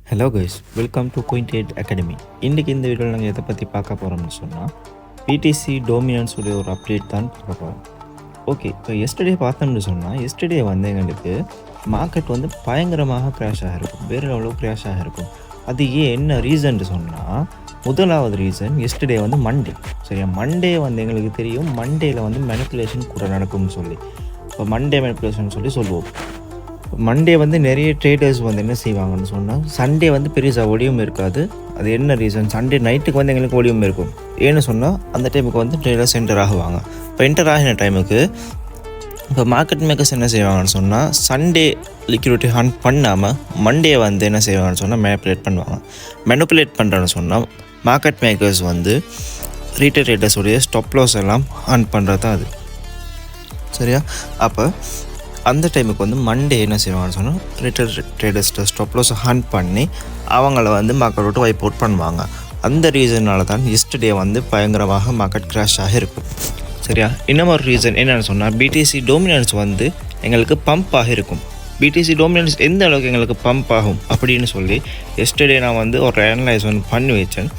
Hello guys, welcome to Point8 academy. இன்றைக்கி இந்த வீடியோவில் நாங்கள் எதை பற்றி பார்க்க போகிறோம்னு சொன்னால் பிடிசி டோமினன்ஸ் உடைய ஒரு அப்டேட் தான் பார்க்க போகிறோம். ஓகே, இப்போ எஸ்டர்டே பார்த்தோம்னு சொன்னால் எஸ்டர்டே வந்து எங்களுக்கு மார்க்கெட் வந்து பயங்கரமாக க்ராஷ் ஆகிருக்கும், வேறு லெவலில் க்ராஷ் ஆகிருக்கும். அது என்ன ரீசன்னு சொன்னால், முதலாவது ரீசன் எஸ்டர்டே வந்து மண்டே. சரியா, மண்டே வந்து எங்களுக்கு தெரியும் மண்டேயில் வந்து மேனிப்புலேஷன் கூட நடக்கும்னு சொல்லி. இப்போ மண்டே மேனிப்புலேஷன் சொல்லுவோம். மண்டே வந்து நிறைய ட்ரேடர்ஸ் வந்து என்ன செய்வாங்கன்னு சொன்னால், சண்டே வந்து பெருசாக ஒளியும் இருக்காது. அது என்ன ரீசன், சண்டே நைட்டுக்கு வந்து எங்களுக்கு ஒளியும் இருக்கும். ஏன்னு சொன்னால் அந்த டைமுக்கு வந்து ட்ரேடர்ஸ் என்டர் ஆகுவாங்க. இப்போ என்டர் ஆகின டைமுக்கு இப்போ மார்க்கெட் மேக்கர்ஸ் என்ன செய்வாங்கன்னு சொன்னால், சண்டே லிக்விடிட்டி ஹண்ட் பண்ணாமல் மண்டே வந்து என்ன செய்வாங்கன்னு சொன்னால் மேனிப்புலேட் பண்ணுவாங்க. மேனிப்புலேட் பண்ணுறேன்னு சொன்னால் மார்க்கெட் மேக்கர்ஸ் வந்து ரீட்டைல் ட்ரேடர்ஸுடைய ஸ்டாப் லாஸ் எல்லாம் ஹண்ட் பண்ணுறது தான் அது. சரியா, அப்போ அந்த டைமுக்கு வந்து மண்டே என்ன செய்வாங்கன்னு சொன்னால் ரீட்டைல் ட்ரேடர்ஸ்ட்டை ஸ்டாப் லாஸை ஹண்ட் பண்ணி அவங்கள வந்து மார்க்கெட் விட்டு வைப் அவுட் பண்ணுவாங்க. அந்த ரீசனால் தான் எஸ்டர்டே வந்து பயங்கரமாக மார்க்கெட் கிராஷ் ஆகிருக்கும். சரியா, இன்னொரு ரீசன் என்னென்னு சொன்னால், பிடிசி டோமினன்ஸ் வந்து எங்களுக்கு பம்ப் ஆகிருக்கும். பிடிசி டோமினன்ஸ் எந்த அளவுக்கு எங்களுக்கு பம்ப் ஆகும் அப்படின்னு சொல்லி எஸ்டர்டே நான் வந்து ஒரு அனலைஸ் வந்து பண்ணி வச்சேன்.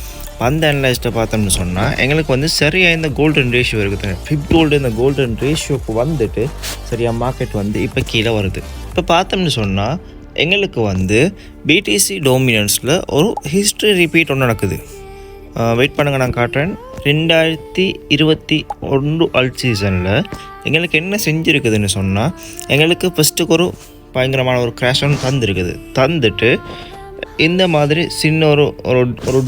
அந்த அனலைஸ்ட்டை பார்த்தோம்னு சொன்னால் எங்களுக்கு வந்து சரியாக இந்த கோல்டன் ரேஷியோ இருக்குது. ஃபிப் கோல்டு இந்த கோல்டன் ரேஷியோக்கு வந்துட்டு சரியாக மார்க்கெட் வந்து இப்போ கீழே வருது. இப்போ பார்த்தோம்னு சொன்னால் எங்களுக்கு வந்து பிடிசி டோமினன்ஸில் ஒரு ஹிஸ்ட்ரி ரிப்பீட் ஒன்று நடக்குது. வெயிட் பண்ணுங்கள், நான் காட்டுறேன். 2021 அல்ட் சீசனில் எங்களுக்கு என்ன செஞ்சுருக்குதுன்னு சொன்னால், எங்களுக்கு ஃபஸ்ட்டுக்கு ஒரு பயங்கரமான ஒரு கிராஷ் ஒன்று தந்துட்டு இந்த மாதிரி சின்ன ஒரு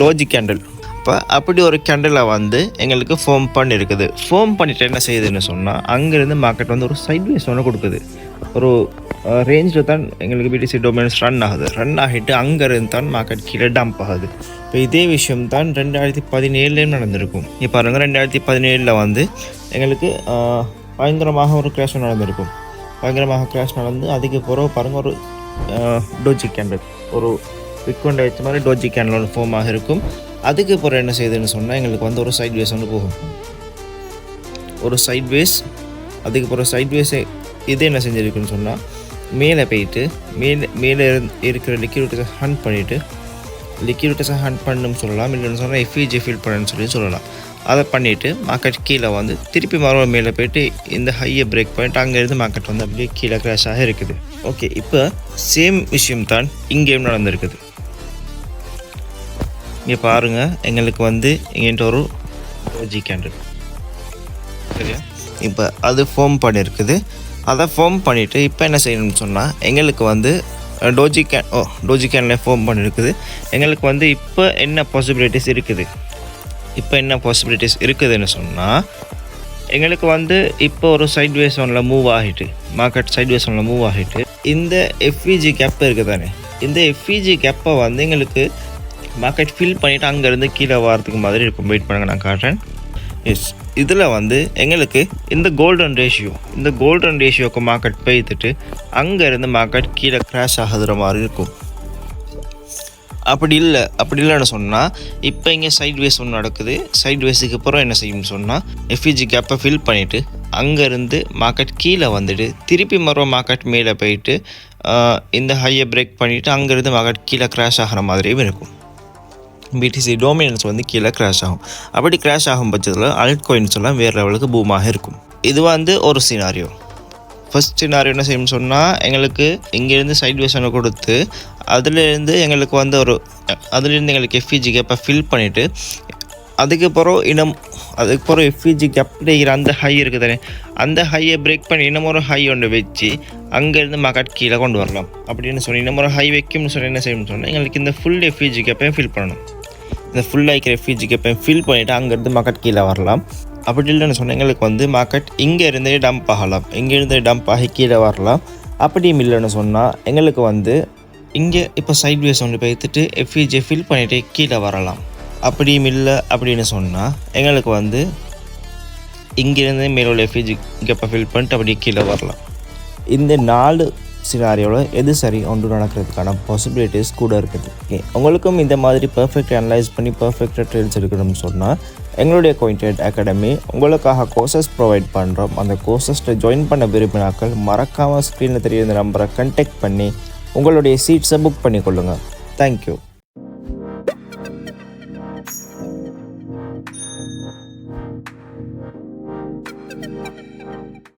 டோஜி கேண்டில், இப்போ அப்படி ஒரு கேண்டிலை வந்து எங்களுக்கு ஃபார்ம் பண்ணியிருக்குது. ஃபார்ம் பண்ணிவிட்டு என்ன செய்யுதுன்னு சொன்னால், அங்கேருந்து மார்க்கெட் வந்து ஒரு சைட்வேஸ் ஒன்று கொடுக்குது. ஒரு ரேஞ்சில் தான் எங்களுக்கு பிடிசி டோமினன்ஸ் ரன் ஆகிட்டு அங்கேருந்து தான் மார்க்கெட் கீழே டம்ப் ஆகுது. இப்போ இதே விஷயம் தான் 2017 நடந்திருக்கும். இப்போ பாருங்கள், 2017 வந்து எங்களுக்கு பயங்கரமாக ஒரு கிராஷ் நடந்திருக்கும். அதுக்கு பிறகு பாருங்கள், ஒரு டோஜி கேண்டில், ஒரு விக்கொண்டை வச்ச மாதிரி டோஜி கேண்டில் ஒன்று ஃபார்ம் ஆகிருக்கும். அதுக்கு பிறகு என்ன செய்யுதுன்னு சொன்னால் எங்களுக்கு வந்து ஒரு சைட்வேஸ் ஒன்று போகும். அதுக்கு பிறகு சைட்வேஸை இது என்ன செஞ்சுருக்குன்னு சொன்னால், மேலே போயிட்டு மேலே இருக்கிற லிக்விடிட்டிஸை ஹண்ட் பண்ணணும்னு சொல்லலாம். இல்லைன்னு சொன்னால் எஃப்இஜி ஃபில் பண்ணணும்னு சொல்லலாம். அதை பண்ணிவிட்டு மார்க்கெட் கீழே வந்து திருப்பி மறுபடியும் மேலே போய்ட்டு இந்த ஹையை பிரேக் பண்ணிட்டு அங்கேருந்து மார்க்கெட் வந்து அப்படியே கீழே கிராஷாக இருக்குது. ஓகே, இப்போ சேம் விஷயம் தான் இங்கேயும் நடந்திருக்குது. இங்கே பாருங்கள், எங்களுக்கு வந்து இங்கேன்ட்டு ஒரு டோஜி கேண்டில், சரியா, இப்போ அது ஃபார்ம் பண்ணியிருக்குது. அதை ஃபார்ம் பண்ணிவிட்டு இப்போ என்ன செய்யணும்னு சொன்னால், எங்களுக்கு வந்து டோஜி கேண்டில் ஃபார்ம் பண்ணியிருக்குது. எங்களுக்கு வந்து இப்போ என்ன பாசிபிலிட்டிஸ் இருக்குதுன்னு சொன்னால், எங்களுக்கு வந்து இப்போ ஒரு சைட்வேஸ் ஒன்றில் மூவ் ஆகிட்டு இந்த எஃப்இஜி கேப் இருக்குது தானே, இந்த எஃப்இஜி கேப்பை வந்து எங்களுக்கு மார்க்கெட் ஃபில் பண்ணிவிட்டு அங்கேருந்து கீழே வரதுக்கு மாதிரி இருக்கும். வெயிட் பண்ணுங்கள், நான் காட்டுறேன். எஸ், இதில் வந்து எங்களுக்கு இந்த கோல்டன் ரேஷியோக்கு மார்க்கெட் போய்த்துட்டு அங்கேருந்து மார்க்கெட் கீழே கிராஷ் ஆகுற மாதிரி இருக்கும். அப்படி இல்லைன்னு சொன்னால், இப்போ இங்கே சைட்வேஸ் ஒன்று நடக்குது. சைட்வேஸுக்கு அப்புறம் என்ன செய்யும்னு சொன்னால், எஃப்இஜி கேப்பை ஃபில் பண்ணிவிட்டு அங்கேருந்து மார்க்கெட் கீழே வந்துட்டு திருப்பி மறுபடியும் மார்க்கெட் மேலே போயிட்டு இந்த ஹையை பிரேக் பண்ணிவிட்டு அங்கேருந்து மார்க்கெட் கீழே கிராஷ் ஆகிற மாதிரியும் இருக்கும். பிடிசி டோமினன்ஸ் வந்து கீழே கிராஷ் ஆகும். அப்படி கிராஷ் ஆகும் பட்சத்தில் அல்ட் காயின்ஸ் எல்லாம் வேறு லெவலுக்கு பூமாக இருக்கும். இது வந்து ஒரு சினாரியோ. ஃபர்ஸ்ட் சினாரியோ என்ன செய்யணும்னு சொன்னால், எங்களுக்கு இங்கேருந்து சைட்வேஸ் ஒன்று கொடுத்து அதுலேருந்து எங்களுக்கு எஃப்இஜி கேப்பை ஃபில் பண்ணிவிட்டு அதுக்கப்புறம் எஃப்இஜி கேப்பில் அந்த ஹை இருக்குது தானே, அந்த ஹையை பிரேக் பண்ணி இன்னமொரு ஹை ஒன்று வச்சு அங்கேருந்து மார்க்கெட் கீழே கொண்டு வரலாம். அப்படின்னு சொல்லி இன்னமொரு ஹை வைக்கும்னு சொல்லி என்ன செய்யணும்னு சொன்னால், எங்களுக்கு இந்த ஃபுல் எஃப்இஜி கேப்பையும் ஃபில் பண்ணணும். இந்த ஃபுல்லாக இருக்கிற எஃப்இஜி கேப்பையும் ஃபில் பண்ணிவிட்டு அங்கேருந்து மார்க்கெட் கீழே வரலாம். அப்படி இல்லைன்னு சொன்னால் எங்களுக்கு வந்து மார்க்கெட் இங்கேருந்தே டம்ப் ஆகலாம், இங்கேருந்தே டம்ப் ஆகி கீழே வரலாம். அப்படியும் இல்லைன்னு சொன்னால் எங்களுக்கு வந்து இங்கே இப்போ சைட்வேஸ் ஒன்று போய்த்துட்டு எஃப்இஜி ஃபில் பண்ணிவிட்டு கீழே வரலாம். அப்படியும் இல்லை அப்படின்னு சொன்னால் எங்களுக்கு வந்து இங்கேருந்து மேலே உள்ள எஃப்இஜி கேப்பை ஃபில் பண்ணிட்டு அப்படியே கீழே வரலாம். இந்த 4 சினாரியோவில் எது சரி ஒன்று நடக்கிறதுக்கான பாசிபிலிட்டிஸ் கூட இருக்குது. ஓகே, உங்களுக்கும் இந்த மாதிரி பர்ஃபெக்டாக அனலைஸ் பண்ணி பர்ஃபெக்டாக ட்ரேட்ஸ் எடுக்கணும்னு சொன்னால் எங்களுடைய Point8 அகாடமி உங்களுக்காக கோர்சஸ் ப்ரொவைட் பண்ணுறோம். அந்த கோர்சஸில் ஜாயின் பண்ண விரும்பினாக்கள் மறக்காமல் ஸ்க்ரீனில் தெரியுற நம்பரை கான்டாக்ட் பண்ணி உங்களுடைய சீட்ஸை புக் பண்ணிக்கொள்ளுங்கள். தேங்க்யூ.